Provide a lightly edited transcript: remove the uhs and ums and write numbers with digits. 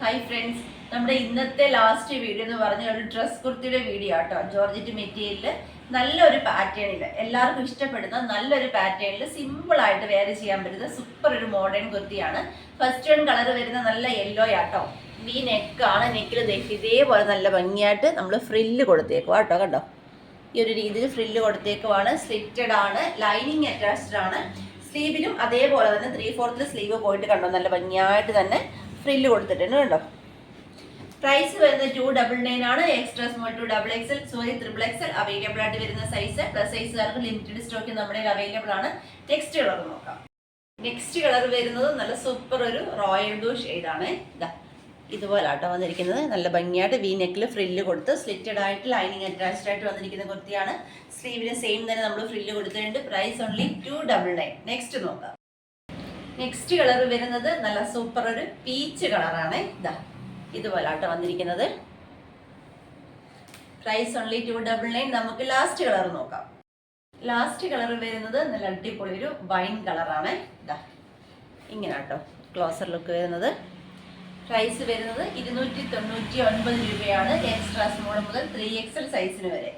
Hi friends, നമ്മുടെ ഇന്നത്തെ last video എന്ന് പറഞ്ഞ ഒരു ഡ്രസ് കുർത്തിയുടെ വീഡിയോ ആട്ടോ. ജോർജറ്റ് മെറ്റീരിയലിൽ നല്ലൊരു പാറ്റേണിൽ എല്ലാവർക്കും ഇഷ്ടപ്പെടുന്ന നല്ലൊരു പാറ്റേണിൽ സിമ്പിൾ ആയിട്ട് വെയർ ചെയ്യാൻ പറ്റുന്ന സൂപ്പർ ഒരു മോഡേൺ കുർത്തിയാണ്. ഫസ്റ്റ് വൺ കളർ വരുന്ന നല്ല യെല്ലോ ആട്ടോ. വി നെക്കാണ്. നെക്കിൽ ഇതേപോലെ നല്ല ഭംഗിയായിട്ട് നമ്മൾ ഫ്രില്ല് കൊടുത്തേക്കും ആട്ടോ. കണ്ടോ, ഈ ഒരു രീതിയിൽ ഫ്രില്ല് കൊടുത്തേക്കുവാണ്. സ്ലിറ്റഡ് ആണ്, ലൈനിങ് അറ്റാച്ച്ഡ് ആണ്. സ്ലീവിലും അതേപോലെ തന്നെ 3/4 സ്ലീവ് പോയിട്ട് കണ്ടോ, നല്ല ഭംഗിയായിട്ട് തന്നെ ഫ്രില്ല് കൊടുത്തിട്ടുണ്ട് കണ്ടോ. പ്രൈസ് വരുന്നത് 299 ആണ്. Extra small to XXL XXL available ആയിട്ട് വരുന്ന സൈസ്. പ്ലസ് സൈസുകാർക്ക് ലിമിറ്റഡ് സ്റ്റോക്ക് നമ്മുടെ അവൈലബിൾ ആണ്. Next colour next. Next colour വരുന്നത് നല്ല സൂപ്പർ ഒരു റോയൽ ബ്ലൂ ഷെയ്ഡാണ്. ഇതാ ഇതുപോലെ ആട്ടോ വന്നിരിക്കുന്നത്. നല്ല ഭംഗിയായിട്ട് വി നെക്കിൽ ഫ്രില്ല് കൊടുത്ത് സ്ലിറ്റഡ് ആയിട്ട് ലൈനിങ് അറ്റാച്ച്ഡ് ആയിട്ട് വന്നിരിക്കുന്ന കുർത്തിയാണ്. സ്ലീവിന് സെയിം തന്നെ നമ്മൾ ഫ്രില്ല് കൊടുത്തിട്ടുണ്ട്. Price only 299. നെക്സ്റ്റ് നോക്കാം. നെക്സ്റ്റ് കളർ വരുന്നത് നല്ല സൂപ്പർ ഒരു പീച്ച് കളറാണ്. ഇതാ ഇതുപോലെ ആട്ടോ വന്നിരിക്കുന്നത്. Price only 299. നമുക്ക് ലാസ്റ്റ് കളർ നോക്കാം. ലാസ്റ്റ് കളർ വരുന്നത് നല്ല അടിപൊളി ഒരു വൈൻ കളറാണ്. ഇതാ ഇങ്ങനെ ആട്ടോ ക്ലോസർ ലുക്ക് വരുന്നത്. പ്രൈസ് വരുന്നത് 299 രൂപയാണ്. എക്സ്ട്രാ സ്മോൾ മുതൽ 3XL സൈസിന് വരെ.